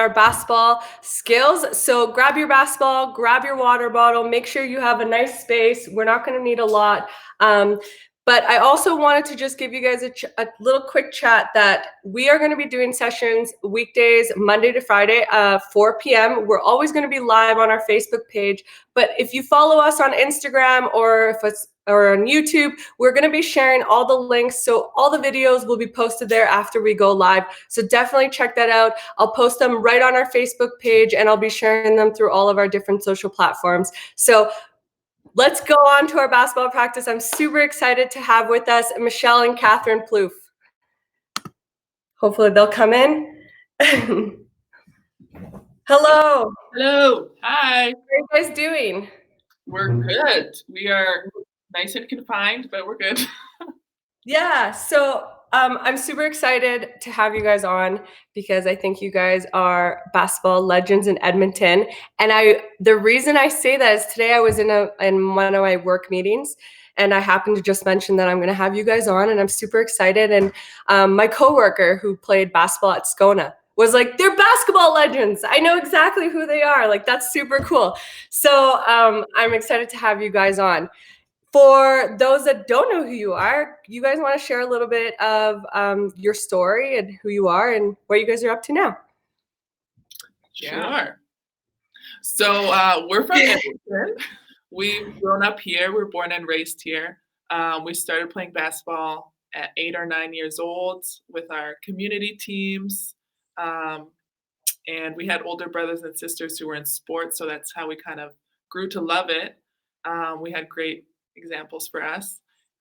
our basketball skills. So grab your basketball, grab your water bottle, make sure you have a nice space. We're not going to need a lot. But I also wanted to just give you guys a little quick chat that we are going to be doing sessions weekdays, Monday to Friday, 4 p.m. We're always going to be live on our Facebook page. But if you follow us on Instagram or on YouTube, we're going to be sharing all the links. So all the videos will be posted there after we go live. So definitely check that out. I'll post them right on our Facebook page, and I'll be sharing them through all of our different social platforms. So let's go on to our basketball practice. I'm super excited to have with us Michelle and Katherine PLOUFFE. Hopefully they'll come in. Hello. Hello. Hi. How are you guys doing? We're good. We are nice and confined, but we're good. Yeah, so I'm super excited to have you guys on because I think you guys are basketball legends in Edmonton. And the reason I say that is today I was in one of my work meetings, and I happened to just mention that I'm going to have you guys on, and I'm super excited. And my coworker who played basketball at Scona was like, they're basketball legends. I know exactly who they are. Like, that's super cool. So I'm excited to have you guys on. For those that don't know who you are, you guys want to share a little bit of your story and who you are and what you guys are up to now? Sure. So we're from Edmonton. We've grown up here. We're born and raised here. We started playing basketball at 8 or 9 years old with our community teams. And we had older brothers and sisters who were in sports, so that's how we kind of grew to love it. We had great examples for us.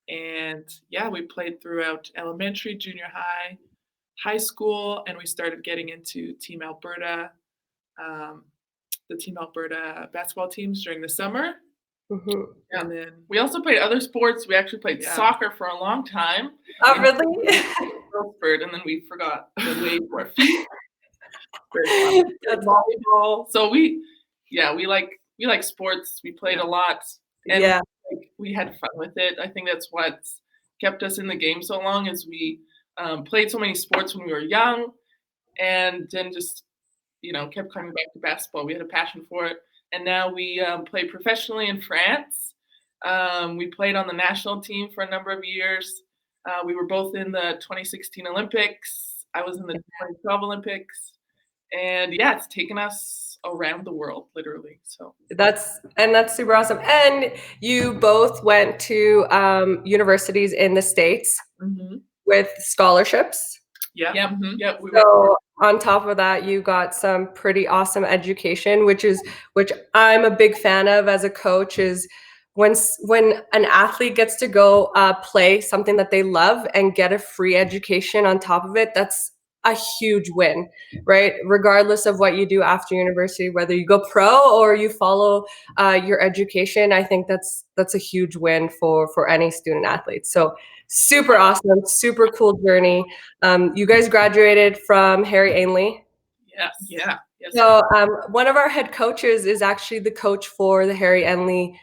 And yeah, we played throughout elementary, junior high, high school, and we started getting into Team Alberta, the Team Alberta basketball teams during the summer. Mm-hmm. And then we also played other sports. We actually played soccer for a long time. Oh, really? And then we forgot the way to our feet. Volleyball. So we like sports. We played a lot. And we had fun with it. I think that's what's kept us in the game so long is we played so many sports when we were young and then just, kept coming back to basketball. We had a passion for it. And now we play professionally in France. We played on the national team for a number of years. We were both in the 2016 Olympics. I was in the 2012 Olympics. And yeah, it's taken us around the world, literally. So that's super awesome. And you both went to universities in the States with scholarships. Yeah. Mm-hmm. Yeah. So on top of that, you got some pretty awesome education, which I'm a big fan of as a coach, is when an athlete gets to go play something that they love and get a free education on top of it. That's a huge win, right? Regardless of what you do after university, whether you go pro or you follow your education, I think that's a huge win for any student athlete. So super awesome, super cool journey. You guys graduated from Harry Ainley. Yes. Yeah. Yes, so one of our head coaches is actually the coach for the Harry Ainley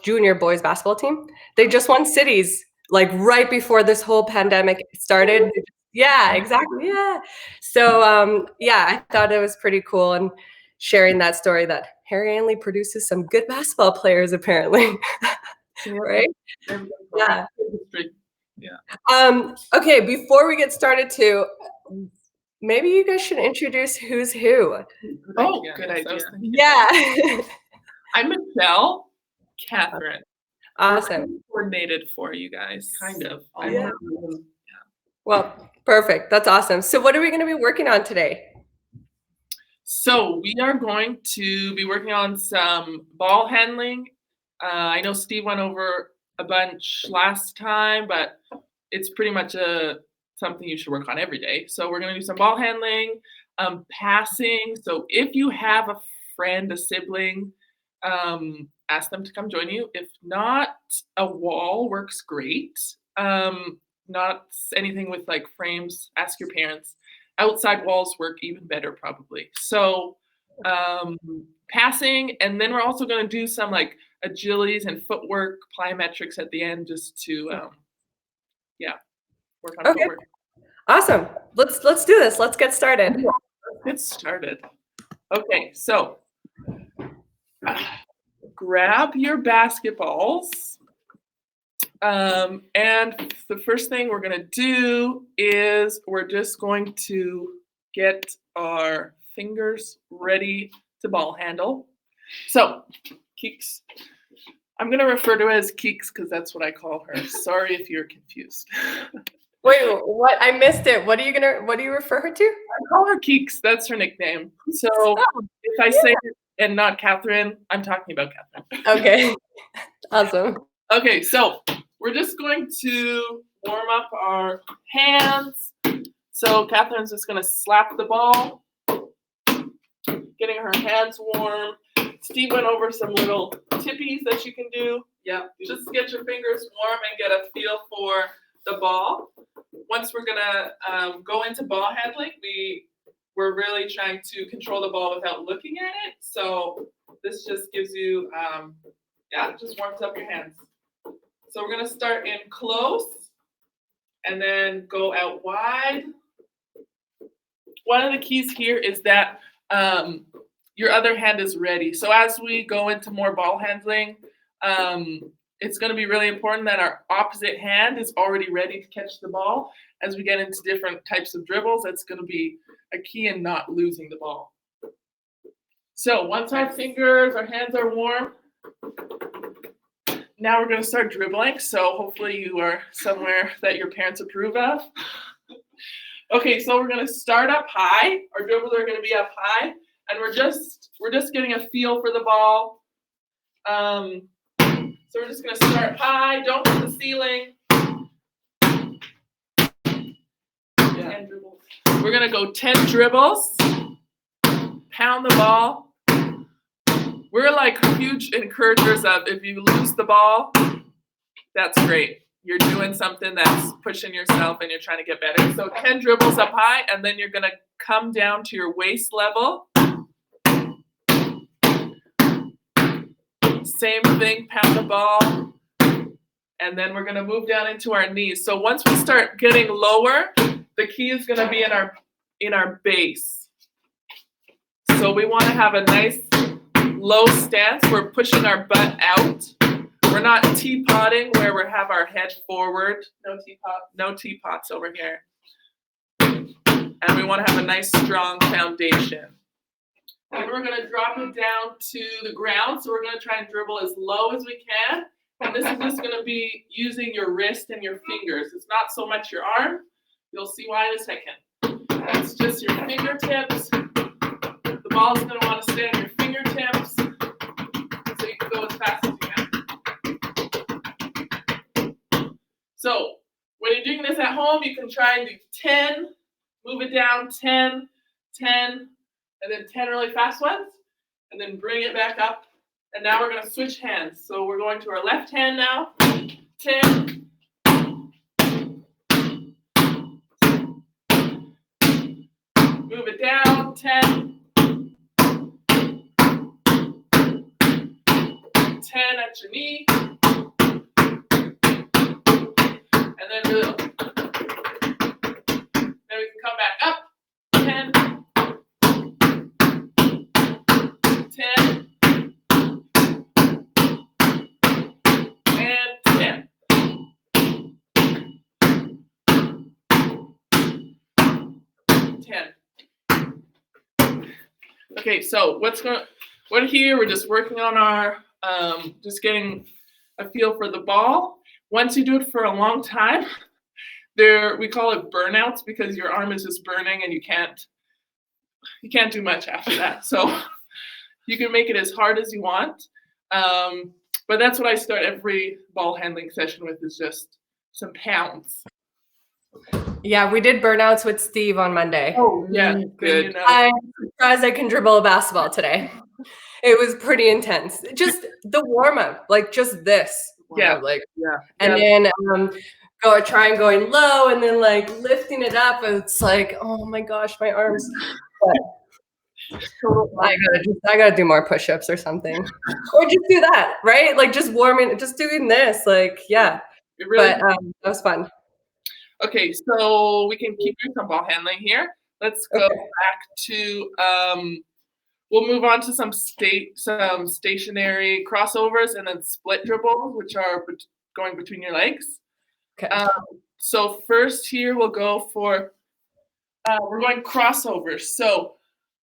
junior boys basketball team. They just won cities like right before this whole pandemic started. Yeah, exactly. Yeah. So I thought it was pretty cool, and sharing that story that Harry Ainley produces some good basketball players apparently. Right? Yeah. Okay, before we get started too, maybe you guys should introduce who's who. Oh, good idea. Yeah. I'm Michelle. Katherine. Awesome. Coordinated for you guys. Kind of. Yeah. Well, perfect. That's awesome. So what are we going to be working on today? So we are going to be working on some ball handling. I know Steve went over a bunch last time, but it's pretty much something you should work on every day. So we're going to do some ball handling, passing. So if you have a friend, a sibling, ask them to come join you. If not, a wall works great. Not anything with like frames. Ask your parents. Outside walls work even better probably. So passing, and then we're also going to do some like agilities and footwork, plyometrics at the end, just to work on footwork. Awesome. Let's do this. Let's get started. get started. Okay, so grab your basketballs. And the first thing we're going to do is we're just going to get our fingers ready to ball handle. So, Keeks. I'm going to refer to her as Keeks because that's what I call her. Sorry if you're confused. Wait, what? I missed it. What do you refer her to? I call her Keeks. That's her nickname. So if I say it and not Katherine, I'm talking about Katherine. Okay. Awesome. Okay, so we're just going to warm up our hands. So Katherine's just going to slap the ball, getting her hands warm. Steve went over some little tippies that you can do. Yeah, just get your fingers warm and get a feel for the ball. Once we're gonna go into ball handling, we're really trying to control the ball without looking at it. So this just gives you, just warms up your hands. So we're gonna start in close and then go out wide. One of the keys here is that your other hand is ready. So as we go into more ball handling, it's going to be really important that our opposite hand is already ready to catch the ball. As we get into different types of dribbles, that's going to be a key in not losing the ball. So once our hands are warm, now we're going to start dribbling. So hopefully you are somewhere that your parents approve of. Okay, so we're going to start up high. Our dribbles are going to be up high. And we're just getting a feel for the ball. So we're just going to start high. Don't hit the ceiling. Yeah. We're going to go 10 dribbles. Pound the ball. We're like huge encouragers of if you lose the ball, that's great. You're doing something that's pushing yourself and you're trying to get better. So 10 dribbles up high, and then you're going to come down to your waist level. Same thing, pound the ball, and then we're going to move down into our knees. So once we start getting lower, the key is going to be in our base. So we want to have a nice low stance. We're pushing our butt out. We're not teapotting where we have our head forward. No teapots over here. And we want to have a nice strong foundation. And we're going to drop it down to the ground. So we're going to try and dribble as low as we can. And this is just going to be using your wrist and your fingers. It's not so much your arm. You'll see why in a second. It's just your fingertips. The ball is going to want to stay on your fingertips. So you can go as fast as you can. So when you're doing this at home, you can try and do 10. Move it down, 10, 10. And then 10 really fast ones, and then bring it back up. And now we're going to switch hands. So we're going to our left hand now. 10. Move it down. 10. 10 at your knee. And then then we can come back up. 10. 10 and 10. 10. Okay, so we're here. We're just working on our just getting a feel for the ball. Once you do it for a long time, we call it burnouts because your arm is just burning and you can't do much after that. So you can make it as hard as you want. But that's what I start every ball handling session with, is just some pounds. Yeah, we did burnouts with Steve on Monday. Oh, yeah, good. You know. I'm surprised I can dribble a basketball today. It was pretty intense. Just the warm up, like just this. Yeah, and then try going low, and then like lifting it up. And it's like, oh my gosh, my arms. I gotta do more push-ups or something, or just do that, right? Like just doing this, like yeah. Really, but that was fun. Okay, so we can keep doing some ball handling here. let's go back to, we'll move on to some stationary crossovers and then split dribbles, which are going between your legs. Okay. So first here we'll go for, we're going crossovers. So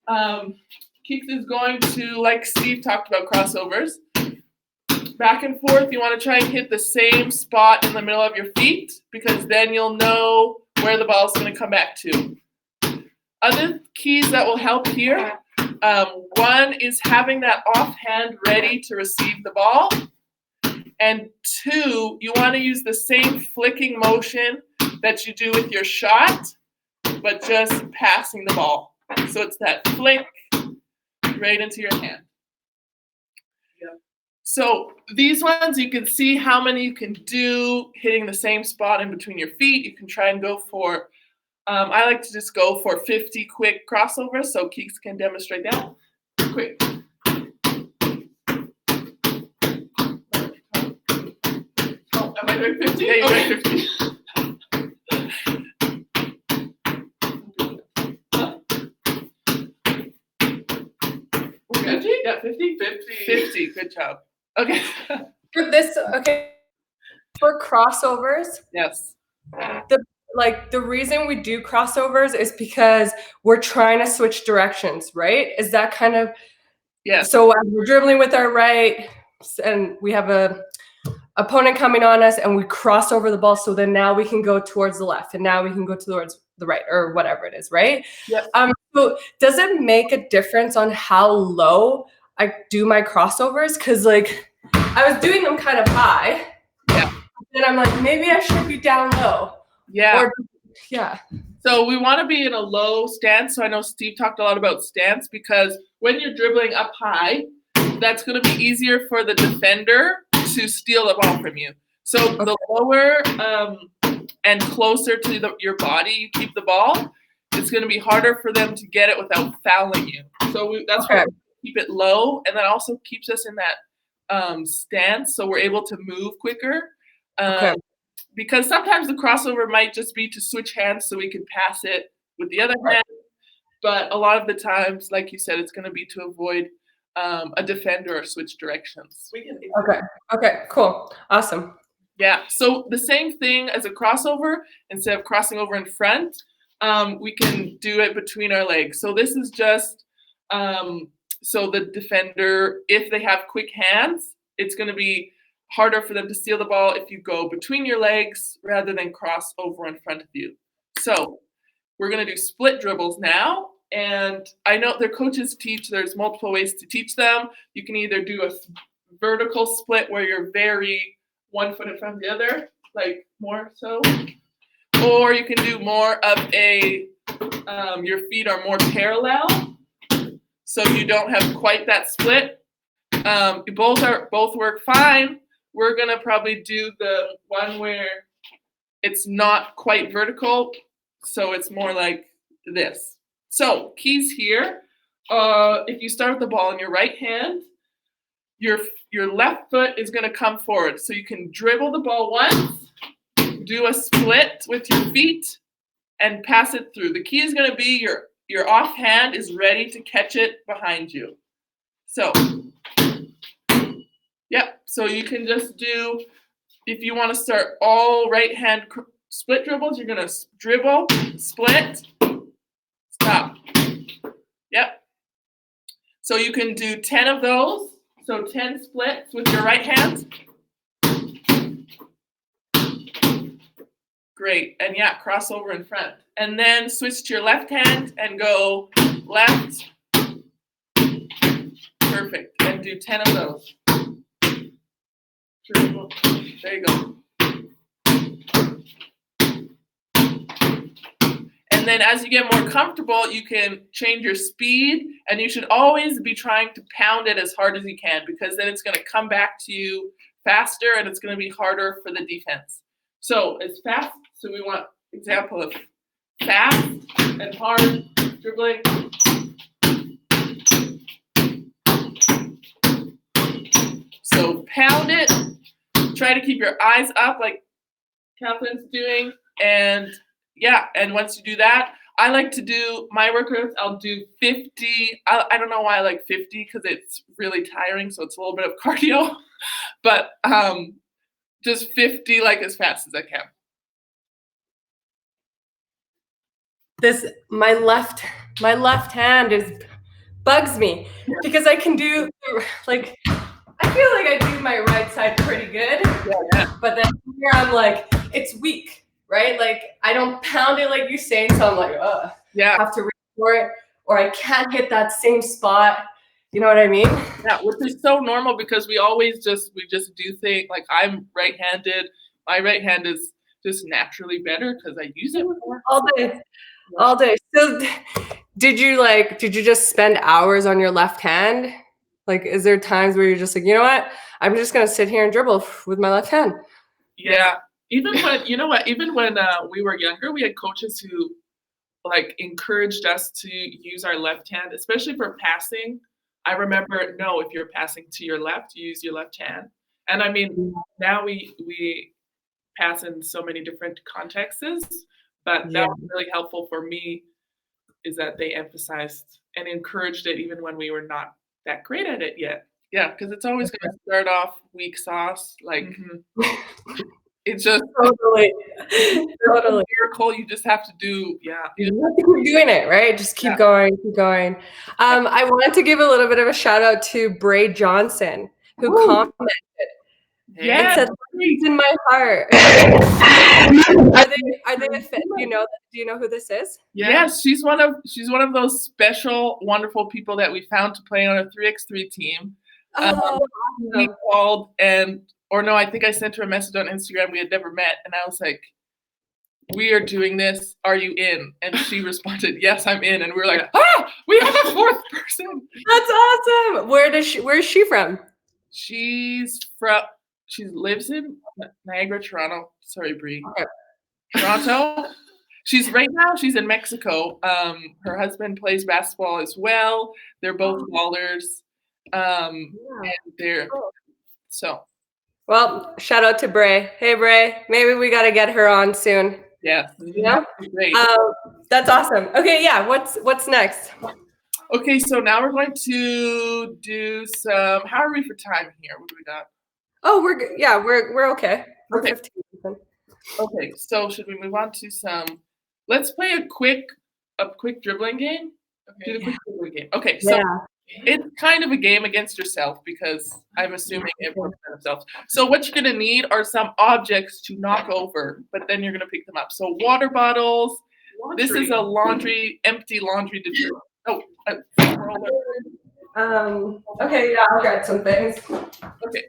Keeks is going to, like Steve talked about crossovers, back and forth. You want to try and hit the same spot in the middle of your feet because then you'll know where the ball is going to come back to. Other keys that will help here, one is having that offhand ready to receive the ball. And two, you want to use the same flicking motion that you do with your shot, but just passing the ball. So it's that flick right into your hand. So these ones, you can see how many you can do hitting the same spot in between your feet. You can try and go for, I like to just go for 50 quick crossovers, so Keeks can demonstrate that. Quick. Oh, am I doing 50? Yeah, you're doing 50. 50? Yeah, 50? 50. Good job. Okay. For crossovers, Yes. The reason we do crossovers is because we're trying to switch directions, right? Is that kind of, Yes. So we're dribbling with our right and we have a opponent coming on us and we cross over the ball. So then now we can go towards the left and now we can go towards the right or whatever it is, right? Yep. So does it make a difference on how low I do my crossovers? Because like I was doing them kind of high. Yeah. And I'm like, maybe I should be down low. Yeah. Yeah. So we want to be in a low stance. So I know Steve talked a lot about stance because when you're dribbling up high, that's going to be easier for the defender to steal the ball from you. So the lower and closer to your body you keep the ball, it's going to be harder for them to get it without fouling you. So that's why we keep it low, and that also keeps us in that stance so we're able to move quicker. Because sometimes the crossover might just be to switch hands so we can pass it with the other hand. But a lot of the times, like you said, it's going to be to avoid a defender or switch directions. Okay, cool. Awesome. Yeah, so the same thing as a crossover, instead of crossing over in front, we can do it between our legs. So this is just, so the defender, if they have quick hands, it's going to be harder for them to steal the ball if you go between your legs rather than cross over in front of you. So we're going to do split dribbles now. And I know their coaches teach, there's multiple ways to teach them. You can either do a vertical split where you're very 1 foot in front of the other, like more so. Or you can do more of a, your feet are more parallel. So you don't have quite that split. Both work fine. We're going to probably do the one where it's not quite vertical, so it's more like this. So keys here, if you start with the ball in your right hand, your left foot is going to come forward. So you can dribble the ball once, do a split with your feet, and pass it through. The key is going to be your off hand is ready to catch it behind you. So yep, so you can just do, if you want to start all right hand split dribbles, you're going to dribble, split, stop. Yep. So you can do 10 of those, so 10 splits with your right hand. Great, and yeah, cross over in front. And then switch to your left hand and go left. Perfect, and do 10 of those. There you go. And then as you get more comfortable, you can change your speed, and you should always be trying to pound it as hard as you can because then it's going to come back to you faster and it's going to be harder for the defense. So it's fast. So we want example of fast and hard dribbling. So pound it. Try to keep your eyes up like Catherine's doing. And yeah, and once you do that, I like to do my workouts. I'll do 50. I don't know why I like 50 because it's really tiring, so it's a little bit of cardio. But just 50 like as fast as I can. My left hand bugs me because I can do like I feel like I do my right side pretty good, but then here I'm like it's weak, right? Like I don't pound it like you're saying, so I'm like, I have to reach for it, or I can't hit that same spot. You know what I mean? Yeah, which is so normal because we just do things like I'm right-handed. My right hand is just naturally better because I use it more. All day. So did you just spend hours on your left hand? Like, is there times where you're just like, you know what? I'm just gonna sit here and dribble with my left hand. Yeah. Even when, you know what, even when we were younger, we had coaches who like encouraged us to use our left hand, especially for passing. I remember, no, if you're passing to your left, use your left hand. And I mean, now we pass in so many different contexts, but that was really helpful for me is that they emphasized and encouraged it even when we were not that great at it yet. Yeah, because it's always going to start off weak sauce. Like it's just Totally. a miracle. You just have to do, you have to keep doing it, right? Just keep going, keep going. I wanted to give a little bit of a shout out to Bray Johnson, who commented. Yeah, said, "It's in my heart." Are they a fit? Do you know who this is? Yes, she's one of those special, wonderful people that we found to play on a 3x3 team. We called I think I sent her a message on Instagram. We had never met, and I was like, "We are doing this. Are you in?" And she responded, "Yes, I'm in." And we were like, we have a fourth person. That's awesome. Where is she from? She lives in Niagara, Toronto. Sorry, Bree. Okay. Toronto. She's in Mexico. Her husband plays basketball as well. They're both ballers. And they're so. Well, shout out to Bray. Hey, Bray. Maybe we got to get her on soon. Yes. Yeah. Great. That's awesome. Okay. Yeah. What's next? Okay. So now we're going to do some. How are we for time here? What do we got? Oh, we're good. Yeah, we're okay. We're 15. Okay. So should we move on to some? Let's play a quick dribbling game. Okay. Do the quick dribbling game. Okay. So. It's kind of a game against yourself because I'm assuming it works by themselves. So what you're going to need are some objects to knock over, but then you're going to pick them up. So water bottles. This is a empty laundry detergent. Okay, yeah, I'll get some things. Okay.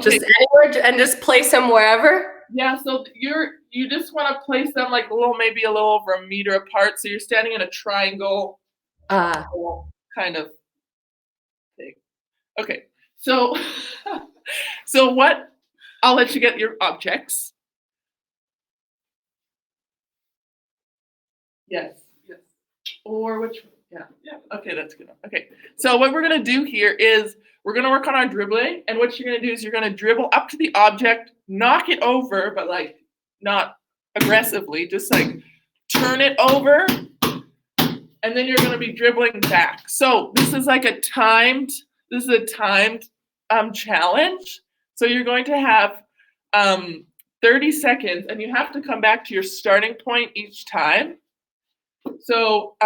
Just anywhere and just place them wherever? Yeah, so you just want to place them like maybe a little over a meter apart. So you're standing in a triangle. Kind of thing. Okay, so what? I'll let you get your objects. Yes. Or which? Yeah. Okay, that's good. Okay, so what we're gonna do here is we're gonna work on our dribbling, and what you're gonna do is you're gonna dribble up to the object, knock it over, but like not aggressively, just like turn it over. And then you're going to be dribbling back. So this is a timed challenge. So you're going to have 30 seconds, and you have to come back to your starting point each time. So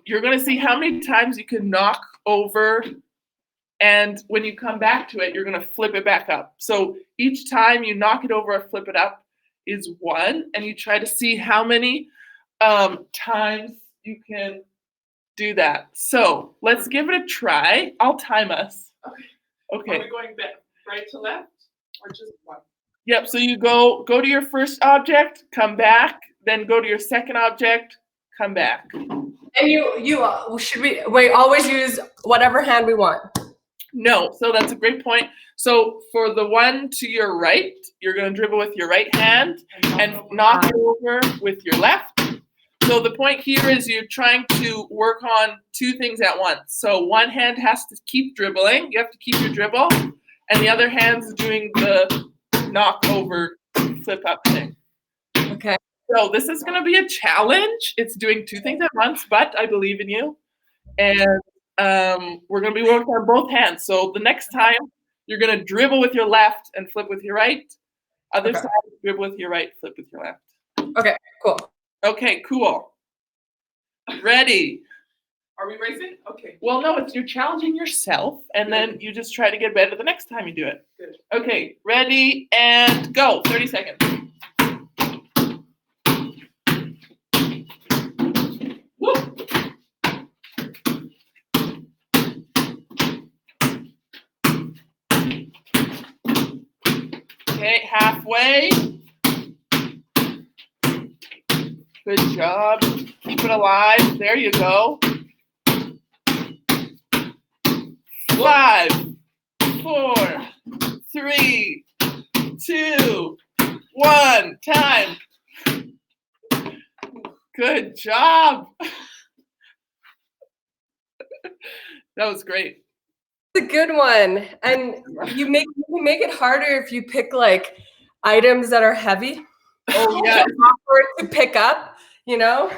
you're going to see how many times you can knock over, and when you come back to it, you're going to flip it back up. So each time you knock it over or flip it up is 1, and you try to see how many times you can do that. So let's give it a try. I'll time us. Okay. Are we going back right to left or just one? Yep. So you go to your first object, come back, then go to your second object, come back. And we always use whatever hand we want? No. So that's a great point. So for the one to your right, you're going to dribble with your right hand and knock it over with your left. So the point here is you're trying to work on 2 things at once. So one hand has to keep dribbling. You have to keep your dribble. And the other hand's doing the knock over, flip up thing. Okay. So this is going to be a challenge. It's doing two things at once, but I believe in you. And we're going to be working on both hands. So the next time, you're going to dribble with your left and flip with your right. Other side, dribble with your right, flip with your left. Okay, cool. Okay, cool. Ready? Are we racing? Okay. Well, no, you're challenging yourself, and then you just try to get better the next time you do it. Good. Okay, ready, and go. 30 seconds. Woo. Okay, halfway. Good job. Keep it alive. There you go. 5, 4, 3, 2, 1. Time. Good job. That was great. It's a good one. And you make it harder if you pick like items that are heavy. Oh yeah. It's awkward to pick up, you know?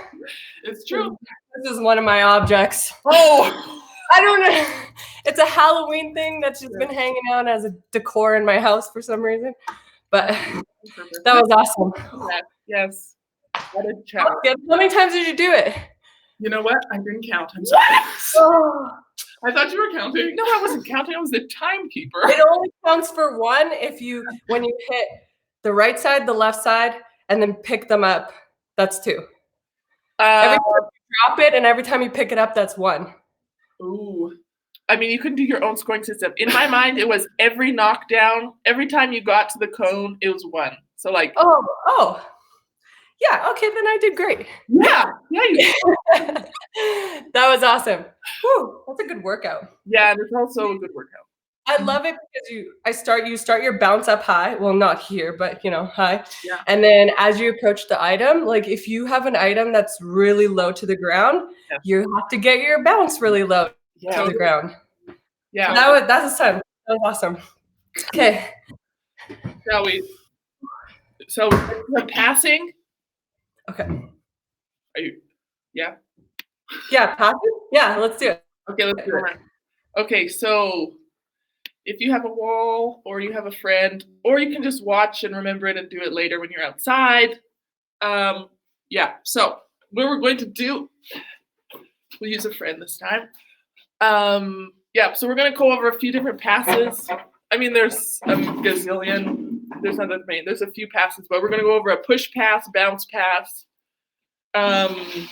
It's true. This is one of my objects. Oh. I don't know. It's a Halloween thing that's just been hanging out as a decor in my house for some reason. But that was awesome. Yes. What a challenge. How many times did you do it? You know what? I didn't count. I'm sorry. Oh. I thought you were counting. No, I wasn't counting. I was the timekeeper. It only counts for one when you hit the right side, the left side, and then pick them up. That's 2. Every time you drop it and every time you pick it up, that's 1. Ooh. I mean, you can do your own scoring system. In my mind, it was every knockdown, every time you got to the cone, it was 1. So like. Oh. Yeah, okay, then I did great. Yeah, you did. That was awesome. Whew, that's a good workout. Yeah, it's also a good workout. I love it because you start your bounce up high. Well, not here, but high. Yeah. And then as you approach the item, like if you have an item that's really low to the ground, you have to get your bounce really low to the ground. Yeah. That's fun. That was awesome. Okay. Shall we? So we're passing. Okay. Are you? Yeah. Yeah, passing? Yeah, let's do it. Okay, let's do it. Okay, so if you have a wall or you have a friend, or you can just watch and remember it and do it later when you're outside. Yeah, so what we're going to do, we'll use a friend this time. Yeah, so we're going to go over a few different passes. I mean, there's a gazillion. There's not that many. There's a few passes, but we're going to go over a push pass, bounce pass. And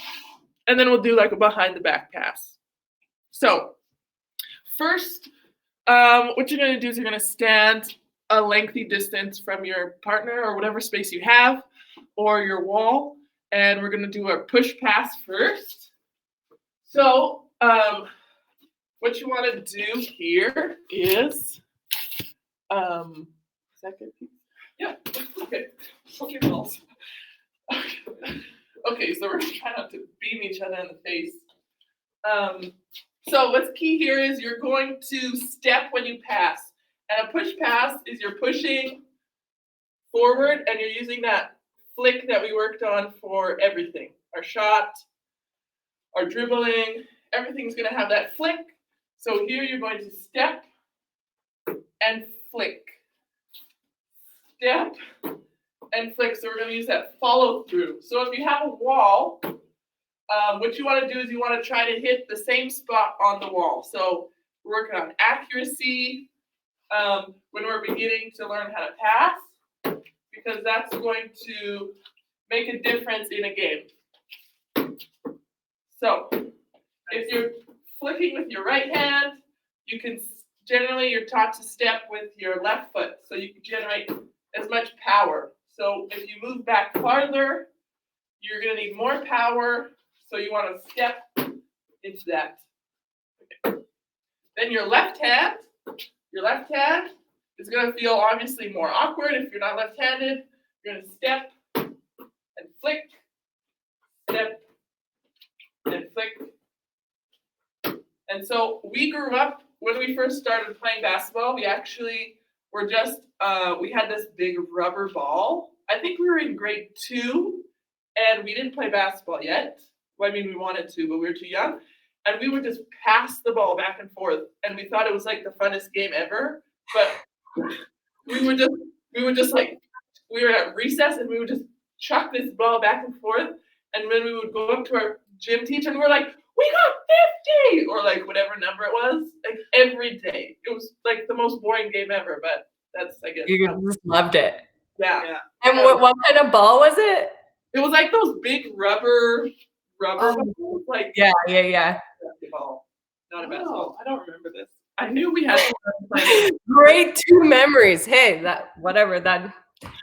then we'll do like a behind the back pass. So first, what you're going to do is you're going to stand a lengthy distance from your partner or whatever space you have or your wall. And we're going to do a push pass first. So what you want to do here is, second. Yeah, okay. Okay, balls. Okay, so we're going to try not to beam each other in the face. So what's key here is you're going to step when you pass. And a push pass is you're pushing forward and you're using that flick that we worked on for everything. Our shot, our dribbling, everything's going to have that flick. So here you're going to step and flick. Step and flick. So we're going to use that follow through. So if you have a wall, what you want to do is you want to try to hit the same spot on the wall. So we're working on accuracy when we're beginning to learn how to pass, because that's going to make a difference in a game. So if you're flicking with your right hand, you can generally, you're taught to step with your left foot so you can generate as much power. So if you move back farther, you're going to need more power. So you want to step into that. Okay. Then your left hand is going to feel obviously more awkward if you're not left-handed. You're going to step and flick, step and flick. And so we grew up, when we first started playing basketball, we actually were just, we had this big rubber ball. I think we were in grade 2, and we didn't play basketball yet. Well, I mean, we wanted to, but we were too young. And we would just pass the ball back and forth, and we thought it was like the funnest game ever. But we would just like, we were at recess, and we would just chuck this ball back and forth. And then we would go up to our gym teacher, and we're like, we got 50, or like whatever number it was, like every day. It was like the most boring game ever, but that's, I guess. You just loved it. Yeah. And what kind of ball was it? It was like those big rubber balls, like Yeah. basketball. Not a basketball. I don't remember this. I knew we had Great 2 memories. Hey,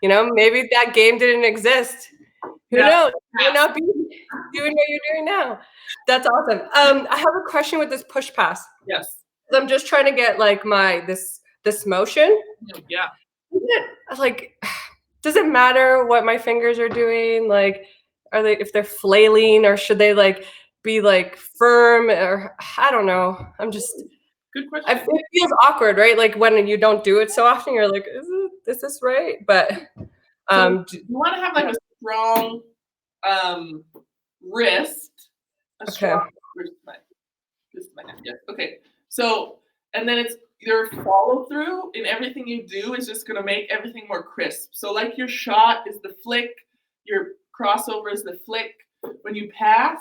maybe that game didn't exist. Who knows? You may not be doing what you're doing now. That's awesome. I have a question with this push pass. Yes. I'm just trying to get like this motion. Yeah. Does it matter what my fingers are doing? Like, if they're flailing, or should they like be like firm, or I don't know. Good question. It feels awkward, right? Like when you don't do it so often, you're like, is this right? But you want to have like a strong wrist. Strong wrist. This is my hand. Yes. Okay. So, and then it's your follow through in everything you do is just going to make everything more crisp. So like your shot is the flick, your crossover is the flick. When you pass,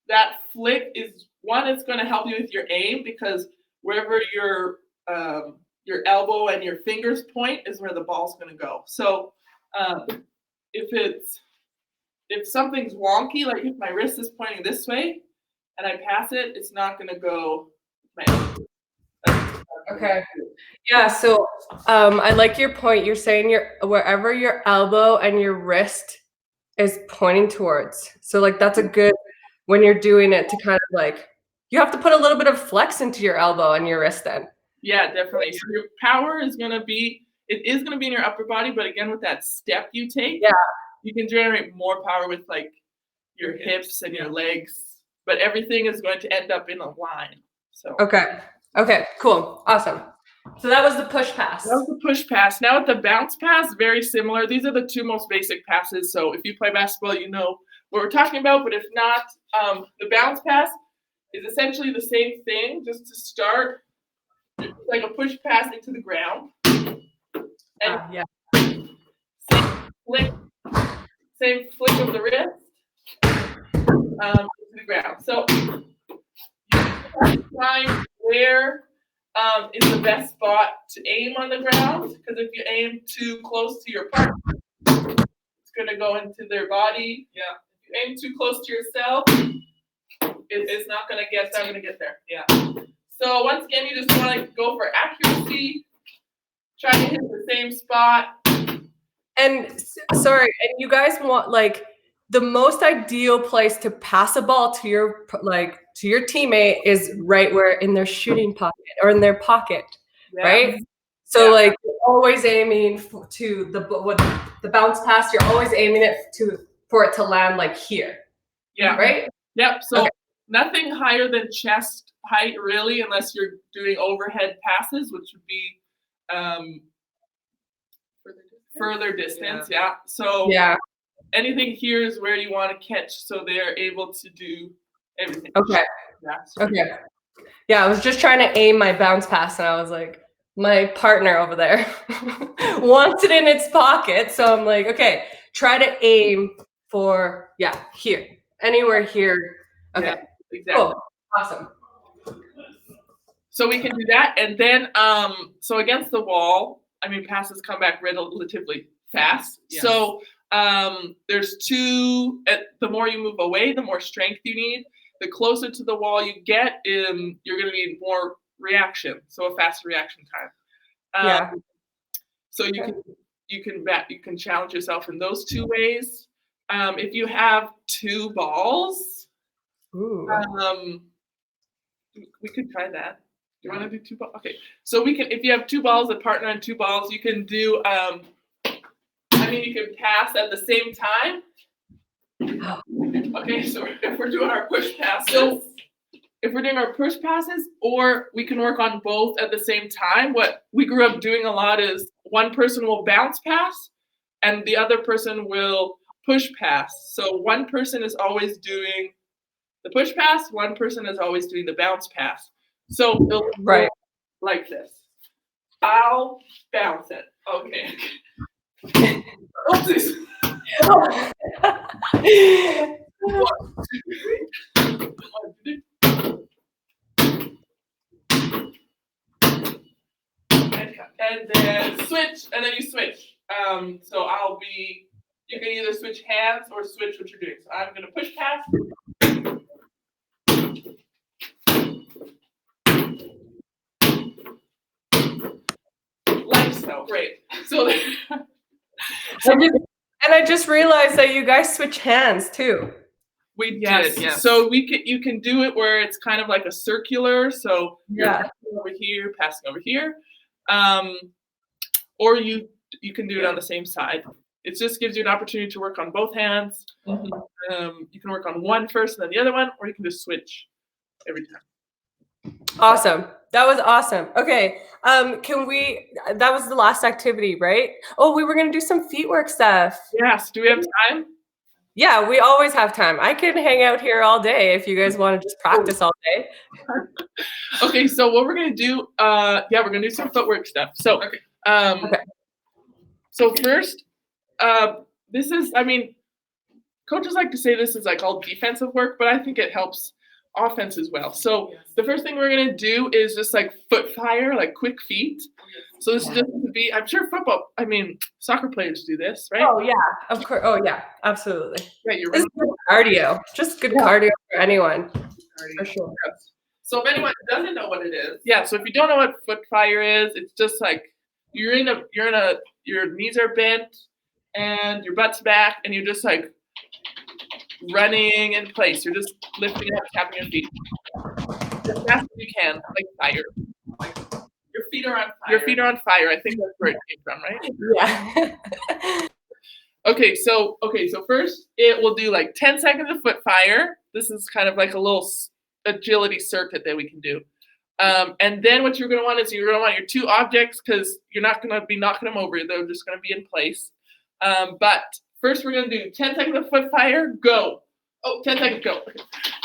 that flick is one, it's going to help you with your aim, because wherever your elbow and your fingers point is where the ball's going to go. So if something's wonky, like if my wrist is pointing this way and I pass it, it's not going to go. Okay. Yeah. So I like your point. You're saying wherever your elbow and your wrist is pointing towards. So like that's a good, when you're doing it, to kind of like, you have to put a little bit of flex into your elbow and your wrist then. Yeah, definitely. So your power is going to be in your upper body, but again, with that step you take, you can generate more power with like your hips and your legs, but everything is going to end up in a line. So Okay, cool. Awesome. So that was the push pass. That was the push pass. Now with the bounce pass, very similar. These are the 2 most basic passes. So if you play basketball, you know what we're talking about. But if not, the bounce pass is essentially the same thing. Just to start, it's like a push pass into the ground. And same flick of the wrist into the ground. So you have to find where is the best spot to aim on the ground, because if you aim too close to your partner, it's going to go into their body. Yeah. If you aim too close to yourself, it's not going to get there. Yeah. So once again, you just want to go for accuracy. Try to hit the same spot. And sorry, and you guys want like the most ideal place to pass a ball to your teammate is right where in their shooting pocket or in their pocket, right? So like you're always aiming to the bounce pass. You're always aiming it for it to land like here. Yeah. Right. Yep. So nothing higher than chest height, really, unless you're doing overhead passes, which would be further distance. Yeah. So anything here is where you want to catch, so they're able to do everything. Okay. Yeah, I was just trying to aim my bounce pass, and I was like, my partner over there wants it in its pocket, so I'm like, okay, try to aim for here, anywhere here. Okay, exactly. Cool. Awesome. So we can do that, and then so against the wall, I mean, passes come back relatively fast. Yeah. So there's 2. The more you move away, the more strength you need. The closer to the wall you get, you're going to need more reaction, so a faster reaction time. So you can challenge yourself in those 2 ways. If you have 2 balls, we could try that. Do you want to do 2 balls? Okay. So we can, if you have 2 balls, a partner and 2 balls, you can do. You can pass at the same time. Okay, so if we're doing our push passes, or we can work on both at the same time. What we grew up doing a lot is one person will bounce pass, and the other person will push pass. So one person is always doing the push pass, one person is always doing the bounce pass. So it'll Right. go like this. I'll bounce it. Okay. Oopsies. And then switch, and then you switch. So you can either switch hands or switch what you're doing. So I'm gonna push pass. Like so, great. So I just realized that you guys switch hands too. we did, yes. So you can do it where it's kind of like a circular. So you're passing over here, passing over here, or you can do it on the same side. It just gives you an opportunity to work on both hands. Mm-hmm. You can work on one first and then the other one, or you can just switch every time. Awesome. That was awesome. Okay. That was the last activity, right? Oh, we were going to do some feet work stuff. Yes. Do we have time? Yeah, we always have time. I can hang out here all day if you guys want to just practice all day. Okay. So what we're going to do, we're going to do some footwork stuff. So, So first, this is, coaches like to say this is like all defensive work, but I think it helps offense as well. So the first thing we're going to do is just like foot fire, like quick feet. So this is just to be, I'm sure soccer players do this, right? Oh yeah, of course. Oh yeah, absolutely. Yeah, you're right. This is good cardio, just good cardio for anyone. For sure. Yes. So if anyone doesn't know what it is, so if you don't know what foot fire is, it's just like your knees are bent and your butt's back and you're just like running in place. You're just lifting up, tapping your feet as fast as you can, like fire. Your feet are on fire. Your feet are on fire. I think that's where it came from, right? Yeah. Okay, so first it will do like 10 seconds of foot fire. This is kind of like a little agility circuit that we can do. And then what you're going to want is you're going to want your two objects because you're not going to be knocking them over. They're just going to be in place. But first we're going to do 10 seconds of foot fire. Go. Oh, 10 seconds. Go.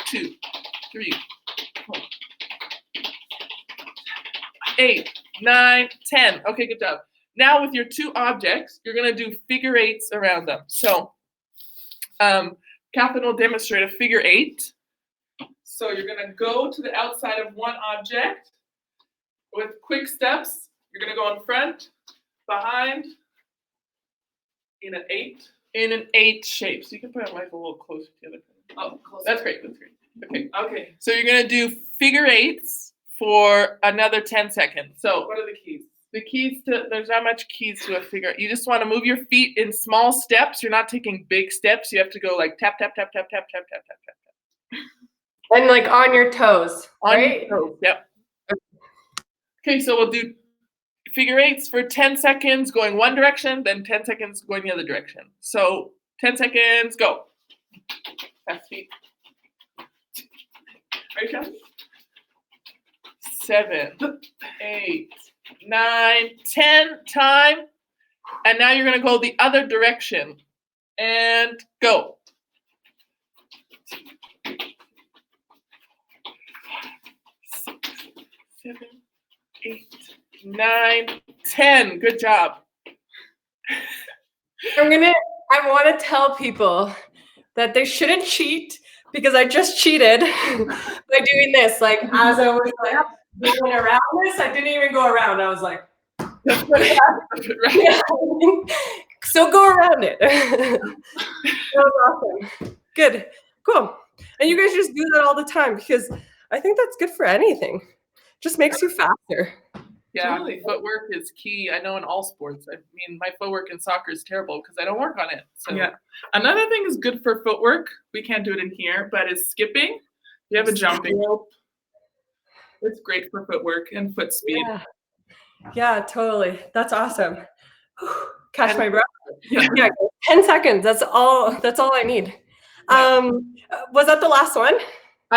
2, 3, 4, 8, 9, 10. Okay, good job. Now with your two objects, you're going to do figure eights around them. So Katherine will demonstrate a figure eight. So you're going to go to the outside of one object with quick steps. You're going to go in front, behind, in an eight shape. So you can put it like a little closer to the other. Oh, closer. That's great. Okay. So you're going to do figure eights for another 10 seconds. So what are the keys? The keys there's not much keys to a figure. You just want to move your feet in small steps. You're not taking big steps. You have to go like tap, tap, tap, tap, tap, tap, tap, tap, tap. And like on your toes, right? On your toes, yep. Okay, so we'll do figure eights for 10 seconds going one direction, then 10 seconds going the other direction. So 10 seconds, go. Fast feet. Are you counting? 7, 8, 9, 10, time. And now you're going to go the other direction. And go. 7, 8, 9, 10. Good job. I want to tell people that they shouldn't cheat because I just cheated by doing this. Like as I was like going around this, I didn't even go around. I was like, yeah. So go around it. That was awesome. Good. Cool. And you guys just do that all the time because I think that's good for anything. Just makes you faster. Yeah, totally. Footwork is key. I know in all sports. My footwork in soccer is terrible because I don't work on it. So yeah. Another thing is good for footwork. We can't do it in here, but is skipping. You have a jumping rope. It's great for footwork and foot speed. Yeah, totally. That's awesome. Catch my breath. Yeah, 10 seconds. That's all I need. Yeah. Was that the last one?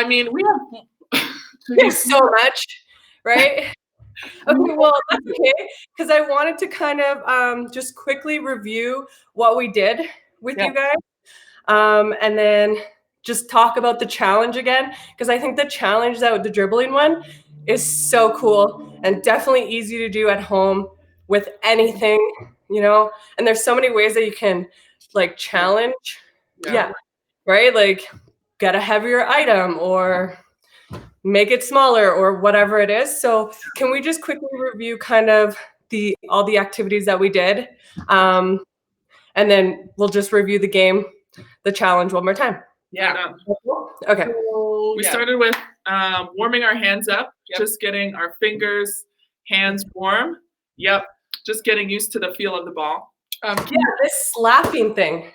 We have so much, right? Okay, well, that's okay, because I wanted to kind of just quickly review what we did with you guys. And then just talk about the challenge again, because I think the challenge, that the dribbling one, is so cool and definitely easy to do at home with anything, and there's so many ways that you can like challenge. Yeah. Right? Like get a heavier item or make it smaller or whatever it is. So can we just quickly review kind of all the activities that we did? And then we'll just review the challenge one more time. Yeah. Okay. So we started with warming our hands up, just getting our fingers, hands warm. Yep. Just getting used to the feel of the ball. This slapping thing.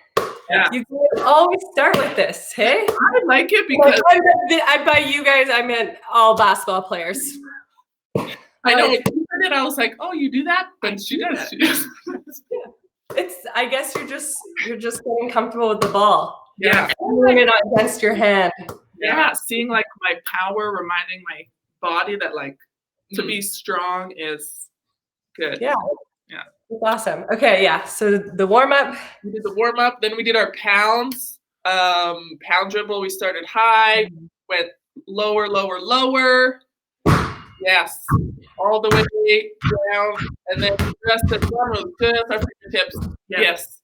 Yeah. You can always start with this, hey? I like it because by you guys, I meant all basketball players. I know. When you said it, I was like, "Oh, you do that?" But she does. I guess you're just getting comfortable with the ball. Yeah. Pulling it against your hand. Yeah. Seeing like my power, reminding my body that like to be strong is good. Yeah. That's awesome. Okay, yeah. So the warm up. We did the warm up. Then we did our pounds. Pound dribble. We started high, went lower, lower, lower. Yes, all the way down, and then just the one was just our fingertips. Yes.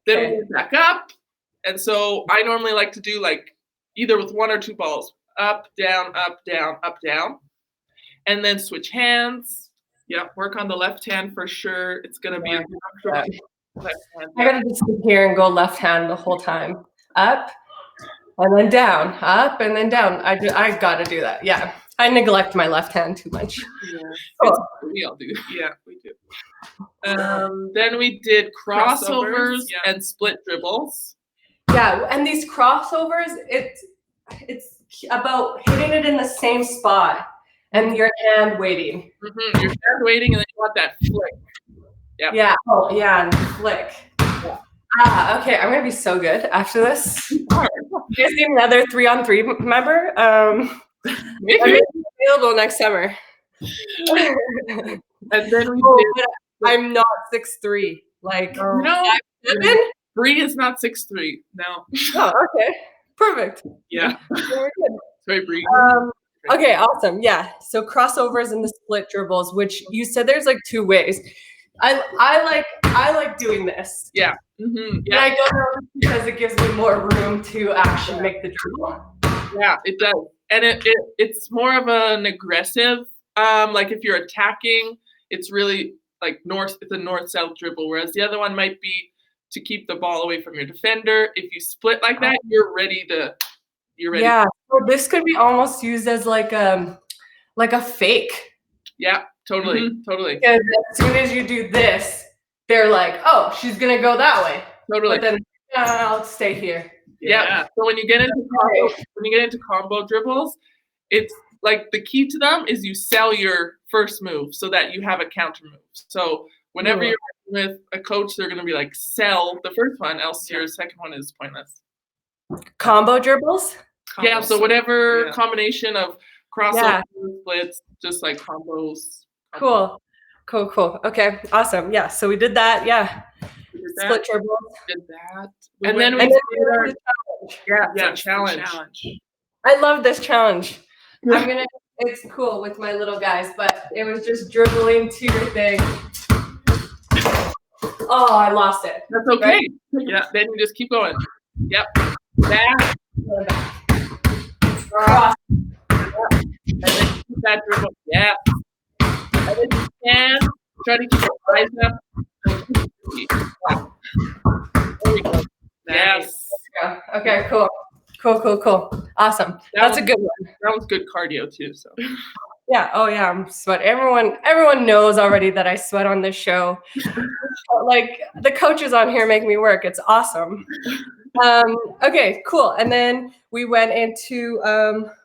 Then we went back up, and so I normally like to do like either with one or two balls, up, down, up, down, up, down, and then switch hands. Yeah, work on the left hand for sure. It's gonna be left hand. I gotta just sit here and go left hand the whole time. Up and then down, up and then down. I gotta do that. Yeah. I neglect my left hand too much. Yeah. We all do. Yeah, we do. Then we did crossovers and split dribbles. Yeah, and these crossovers, it's about hitting it in the same spot and your hand waiting. Mm-hmm. Your hand waiting, and then you want that flick. Yep. Yeah. Oh, yeah, and flick. Yeah. Okay, I'm gonna be so good after this. You guys need another 3-on-3 member? Maybe. I'm available next summer. And then we did. I'm not 6'3". Like, no, 5'7"? 3 is not 6'3". No. Oh, okay. Perfect. Yeah. Very good. Very brief. Okay, awesome. Yeah. So crossovers and the split dribbles, which you said there's like two ways. I like doing this. Yeah. Mm-hmm. Yeah. And I don't know because it gives me more room to actually make the dribble. Yeah, it does. And it's more of an aggressive, like if you're attacking, it's really like it's a north-south dribble, whereas the other one might be to keep the ball away from your defender. If you split like that, you're ready. Yeah, so this could be almost used as like a fake. Yeah, totally, totally. Because as soon as you do this, they're like, "Oh, she's gonna go that way." Totally. But then I'll stay here. Yeah. So when you get into combo dribbles, it's like the key to them is you sell your first move so that you have a counter move. So whenever you're working with a coach, they're going to be like, sell the first one, else your second one is pointless. Combo dribbles? Yeah. So whatever combination of crossovers, splits, just like combos. Cool. Okay. Awesome. Yeah. So we did that. Yeah. Split dribbles. Did that. And then we did our challenge. I love this challenge. It's cool with my little guys, but it was just dribbling to your thing. Oh, I lost it. That's okay. Right? Yeah, then you just keep going. Yep. Back. Cross. Yep. And then keep that dribble. Yeah. And then you can try to keep your eyes up. There we go. Yes. Okay, cool. Awesome. That's a good one. That was good cardio too. So. Yeah. Oh yeah. I'm sweating. Everyone knows already that I sweat on this show. Like the coaches on here make me work. It's awesome. Okay, cool. And then we went into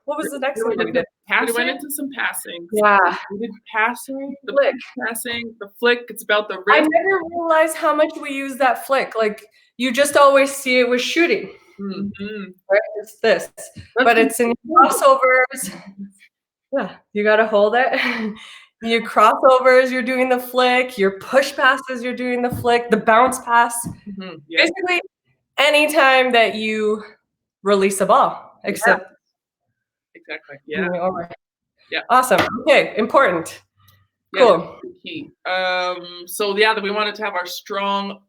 what was the next one we did? We went into some passing. Yeah. We did passing, the flick. Passing, the flick. It's about the wrist. I never realized how much we use that flick. Like you just always see it with shooting. Mm-hmm. Right? It's this. But it's in crossovers. Yeah, you gotta hold it. Your crossovers, you're doing the flick. Your push passes, you're doing the flick. The bounce pass. Mm-hmm. Yeah. Basically, anytime that you release a ball, except exactly. Yeah. over. Yeah. Awesome. Okay, important. Yeah, Cool. key. So yeah, that we wanted to have our strong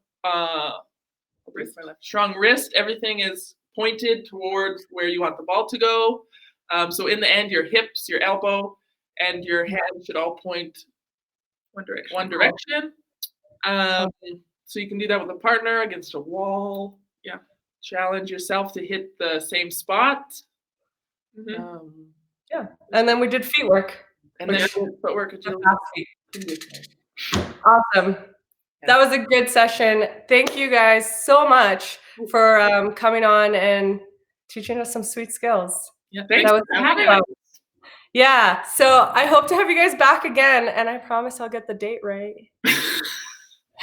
strong wrist. Everything is pointed towards where you want the ball to go. So in the end, your hips, your elbow, and your hand should all point one direction. So you can do that with a partner against a wall. Yeah. Challenge yourself to hit the same spot. Yeah. And then we did feet work. And then footwork. Awesome. That was a good session. Thank you guys so much for coming on and teaching us some sweet skills. Yeah, thanks for having us. Yeah, so I hope to have you guys back again, and I promise I'll get the date right.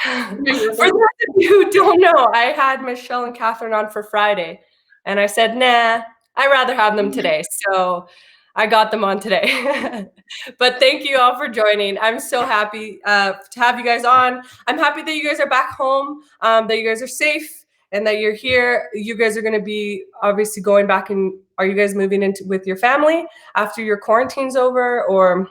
For those of you who don't know, I had Michelle and Catherine on for Friday, and I said, nah, I'd rather have them today. So I got them on today. But thank you all for joining. I'm so happy to have you guys on. I'm happy that you guys are back home, that you guys are safe, and that you're here. You guys are going to be obviously going back, and are you guys moving into with your family after your quarantine's over, or?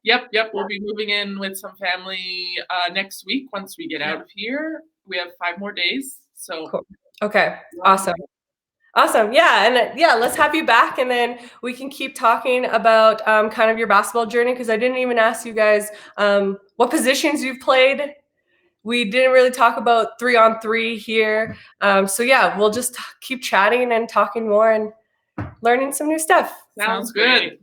Yep. We'll be moving in with some family next week once we get out of here. We have 5 more days. So cool. Okay, awesome. Awesome. Yeah. And yeah, let's have you back, and then we can keep talking about kind of your basketball journey, because I didn't even ask you guys what positions you've played. We didn't really talk about 3-on-3 here. So yeah, we'll just keep chatting and talking more and learning some new stuff. Sounds good.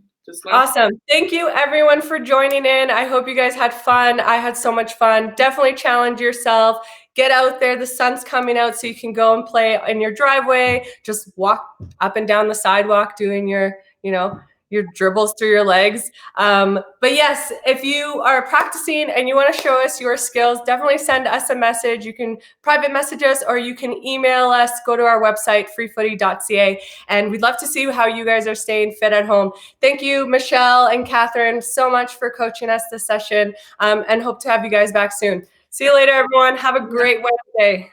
Awesome. Thank you everyone for joining in. I hope you guys had fun. I had so much fun. Definitely challenge yourself. Get out there. The sun's coming out, so you can go and play in your driveway. Just walk up and down the sidewalk doing your, your dribbles through your legs. But yes, if you are practicing and you want to show us your skills, definitely send us a message. You can private message us, or you can email us. Go to our website, freefooty.ca, and we'd love to see how you guys are staying fit at home. Thank you, Michelle and Catherine, so much for coaching us this session, and hope to have you guys back soon. See you later, everyone. Have a great Wednesday.